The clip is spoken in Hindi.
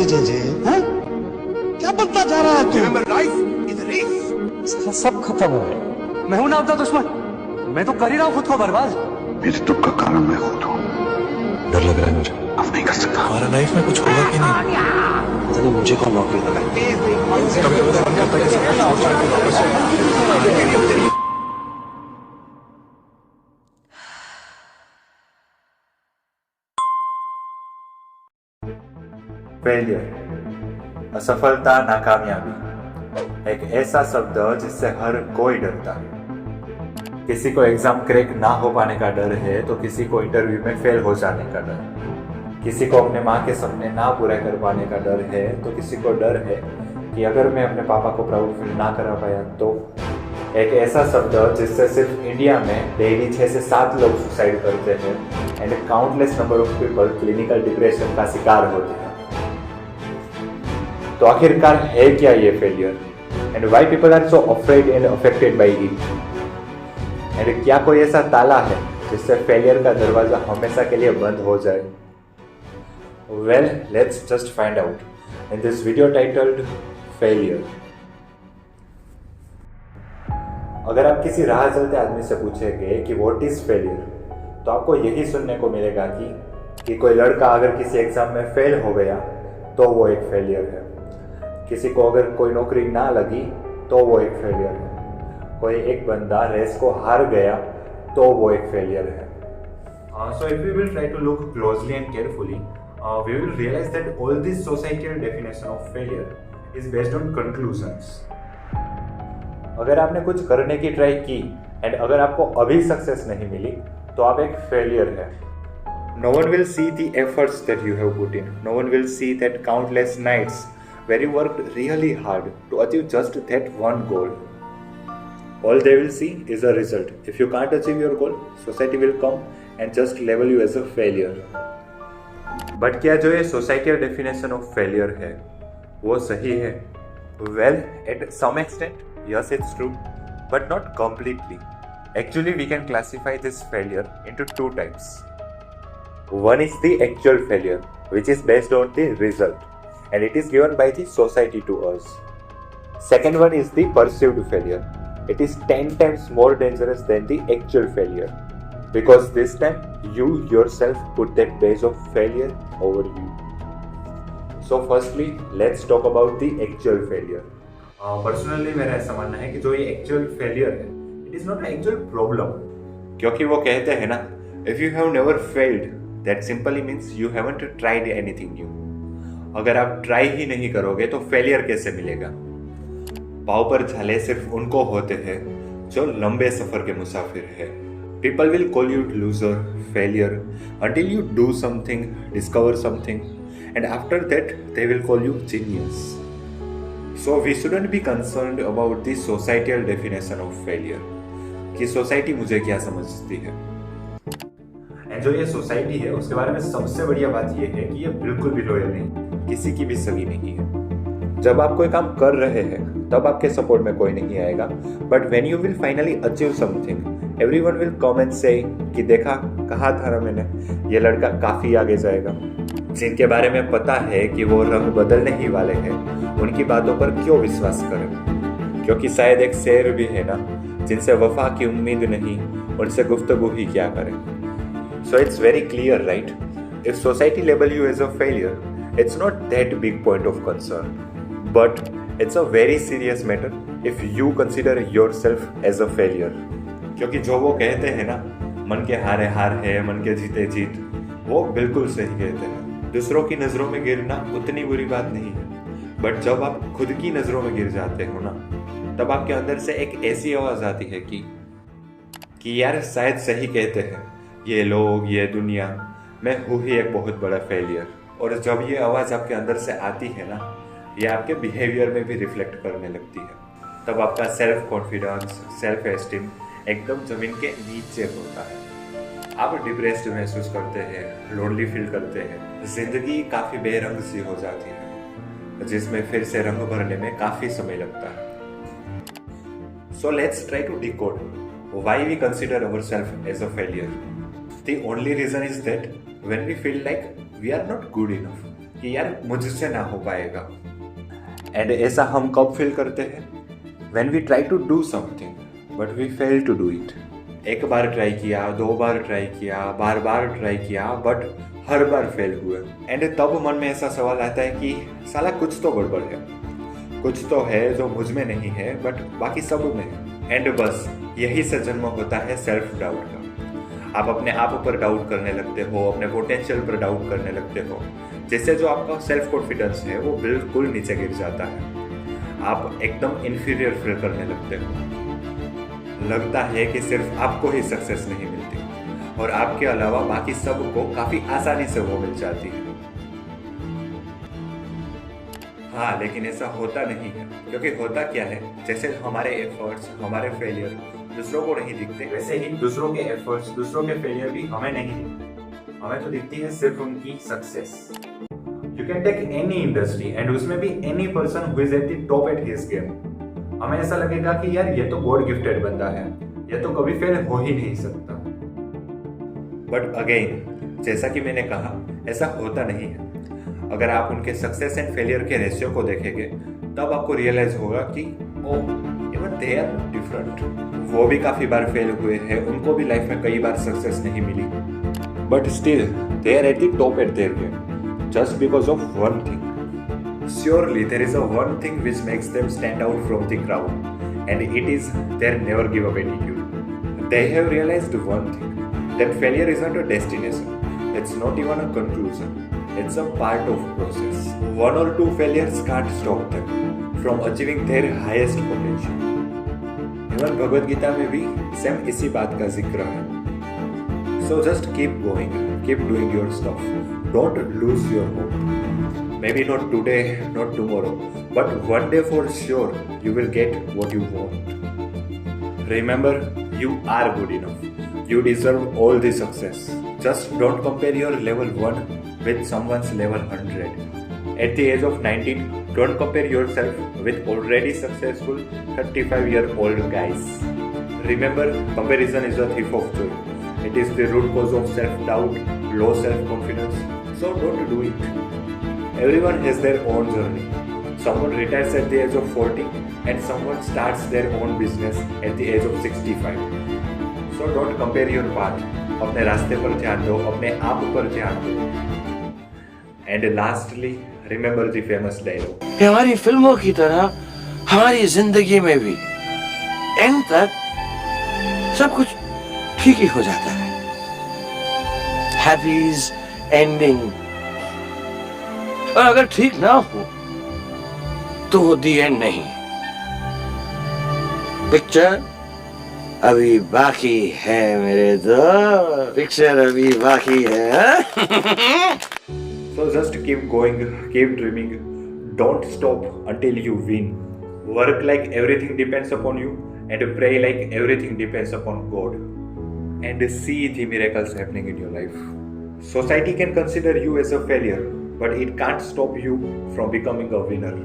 जी हैं? क्या बोलता जा रहा है तू? Remember, life is a race. साला सब खत्म हो गया। मैं हूं ना आपका दुश्मन। मैं तो कर ही रहा हूं खुद को बर्बाद। मेरे दुख का कारण मैं खुद हूँ। डर लग रहा है मुझे। अब नहीं कर सकता। हमारा लाइफ में कुछ होगा कि नहीं? पता नहीं मुझे कौन नौकरी लगा। फेलियर, असफलता, नाकामयाबी एक ऐसा शब्द जिससे हर कोई डरता है। किसी को एग्जाम क्रैक ना हो पाने का डर है तो किसी को इंटरव्यू में फेल हो जाने का डर, किसी को अपने माँ के सपने ना पूरा कर पाने का डर है तो किसी को डर है कि अगर मैं अपने पापा को प्राउड फील ना करा पाया तो। एक ऐसा शब्द जिससे सिर्फ इंडिया में डेली 6 से 7 लोग सुसाइड करते हैं and countless number of people clinical depression का शिकार होते हैं। तो आखिरकार है क्या ये failure and why people are so afraid and affected by it, and क्या कोई ऐसा ताला है जिससे फेलियर का दरवाजा हमेशा के लिए बंद हो जाए? Well, let's just find out in this video titled failure. अगर आप किसी राह चलते आदमी से पूछेंगे कि व्हाट इज फेलियर तो आपको यही सुनने को मिलेगा कि कोई लड़का अगर किसी एग्जाम में फेल हो गया तो वो एक फेलियर है, किसी को अगर कोई नौकरी ना लगी तो वो एक फेलियर है, कोई एक बंदा रेस को हार गया तो वो एक फेलियर है। So if we will try to look closely and carefully, we will realize that all this societal definition of failure is based on conclusions. अगर आपने कुछ करने की ट्राई की एंड अगर आपको अभी सक्सेस नहीं मिली तो आप एक फेलियर है। No one will see the efforts that you have put in. No one will see that countless nights where you worked really hard to achieve just that one goal. All they will see is a result. If you can't achieve your goal, society will come and just label you as a failure. But क्या जो ये societal definition of failure है वो सही है? Well, at some extent, yes, it's true, but not completely. Actually, we can classify this failure into 2 types. One is the actual failure, which is based on the result, and it is given by the society to us. Second one is the perceived failure. It is 10 times more dangerous than the actual failure, because this time you yourself put that base of failure over you. So firstly, let's talk about the actual failure. Personally मेरा ऐसा मानना है कि जो ये actual failure है, it is not an actual problem. क्योंकि वो कहते हैं ना, if you have never failed, that simply means you haven't tried anything new. अगर आप ट्राई ही नहीं करोगे तो फेलियर कैसे मिलेगा? पाँव पर छाले सिर्फ उनको होते हैं जो लंबे सफर के मुसाफिर है। People will call you loser, failure until you do something, discover something, and after that they will call you genius. So we shouldn't be concerned about the societal definition of failure कि सोसाइटी मुझे क्या समझती है। एंड जो ये सोसाइटी है उसके बारे में सबसे बढ़िया बात ये है कि ये बिल्कुल भी लॉयल नहीं, किसी की भी सगी नहीं है। जब आप कोई काम कर रहे हैं तब आपके सपोर्ट में कोई नहीं आएगा, but when you will finally achieve something everyone will come and से कि देखा, कहा था ना मैंने, ये लड़का काफी आगे जाएगा। जिनके बारे में पता है कि वो रंग बदलने ही वाले हैं उनकी बातों पर क्यों विश्वास करें? क्योंकि शायद एक शेर भी है ना, जिनसे वफा की उम्मीद नहीं उनसे गुफ्तगू ही क्या करें। So it's very clear, right? If society label you as a failure, it's not that big point of concern. But it's a very serious matter if you consider yourself as a failure. क्योंकि जो वो कहते हैं ना, मन के हारे हार है, मन के जीते जीत, वो बिल्कुल सही कहते हैं। दूसरों की नज़रों में गिरना उतनी बुरी बात नहीं है, बट जब आप खुद की नज़रों में गिर जाते हो ना, तब आपके अंदर से एक ऐसी आवाज़ आती है कि यार शायद सही कहते हैं ये लोग, ये दुनिया, मैं हूँ ही एक बहुत बड़ा फेलियर। और जब ये आवाज़ आपके अंदर से आती है ना, ये आपके बिहेवियर में भी रिफ्लेक्ट करने लगती है। तब आपका सेल्फ कॉन्फिडेंस, सेल्फ एस्टीम एकदम जमीन के नीचे होता है। आप डिप्रेस्ड महसूस करते हैं, लोनली फील करते हैं, जिंदगी काफ़ी बेरंग सी हो जाती है, जिसमें फिर से रंग भरने में काफ़ी समय लगता है। So let's try to decode why we consider ourself as a failure. The only reason is that when we feel like we are not good enough, कि यार मुझसे ना हो पाएगा। एंड ऐसा हम कब फील करते हैं? When we try to do something but we fail to do it. एक बार ट्राई किया, 2 बार ट्राई किया, बार बार ट्राई किया, बट हर बार फेल हुए। एंड तब मन में ऐसा सवाल आता है कि साला कुछ तो गड़बड़ है, कुछ तो है जो मुझ में नहीं है बट बाकी सब में है। एंड बस यही से जन्म होता है सेल्फ डाउट का। आप अपने आप पर डाउट करने लगते हो, अपने पोटेंशियल पर डाउट करने लगते हो, जिससे जो आपका सेल्फ कॉन्फिडेंस है वो बिल्कुल नीचे गिर जाता है। आप एकदम इन्फीरियर फील करने लगते हो। लगता है कि सिर्फ आपको ही सक्सेस नहीं मिलती और आपके अलावा बाकी सबको काफी आसानी से वो मिल जाती है। हाँ, लेकिन ऐसा होता नहीं है, क्योंकि होता क्या है, जैसे हमारे एफर्ट्स, हमारे फेलियर दूसरों को नहीं दिखते, वैसे ही दूसरों के एफर्ट्स, दूसरों के फेलियर भी हमें नहीं दिखते। हमें तो दिखती है सिर्फ उनकी success. You can take any industry and उसमें भी any person who is at the top at his game. हमें ऐसा लगेगा कि यार ये तो गॉड गिफ्टेड बंदा है, ये तो कभी फेल हो ही नहीं सकता। बट अगेन, जैसा कि मैंने कहा, ऐसा होता नहीं है। अगर आप उनके सक्सेस एंड फेलियर के रेशियो को देखेंगे तब आपको रियलाइज होगा कि ओह, इवन दे आर डिफरेंट। वो भी काफी बार फेल हुए हैं, उनको भी लाइफ में कई बार सक्सेस नहीं मिली, but still they are at the top at their game just because of one thing. Surely there is a one thing which makes them stand out from the crowd, and it is their never give up attitude. They have realized one thing, that failure isn't a destination. It's not even a conclusion. It's a part of process. 1 or 2 failures can't stop them from achieving their highest potential. Even Bhagavad Gita में भी सेम इसी बात का जिक्र है. So just keep going, keep doing your stuff. Don't lose your hope. Maybe not today, not tomorrow, but one day for sure you will get what you want. Remember, you are good enough. You deserve all the success. Just don't compare your level 1 with someone's level 100. At the age of 19, don't compare yourself with already successful 35-year-old guys. Remember, comparison is a thief of joy. It is the root cause of self-doubt, low self-confidence. So don't do it. Everyone has their own journey. Someone retires at the age of 40 and someone starts their own business at the age of 65. So don't compare your path. अपने रास्ते पर ध्यान दो, अपने आप पर ध्यान दो. And lastly, remember the famous dialogue. कि हमारी फिल्मों की तरह हमारी जिंदगी में भी एंड तक सब कुछ ठीक ही हो जाता है. हैप्पीज एंडिंग. और अगर ठीक ना हो तो वो दी एंड नहीं. पिक्चर अभी बाकी है मेरे दोस्त, पिक्चर अभी बाकी है. So just keep going, keep dreaming. Don't stop until you win. Work like everything depends upon you and pray like everything depends upon God. And see the miracles happening in your life. Society can consider you as a failure, but it can't stop you from becoming a winner.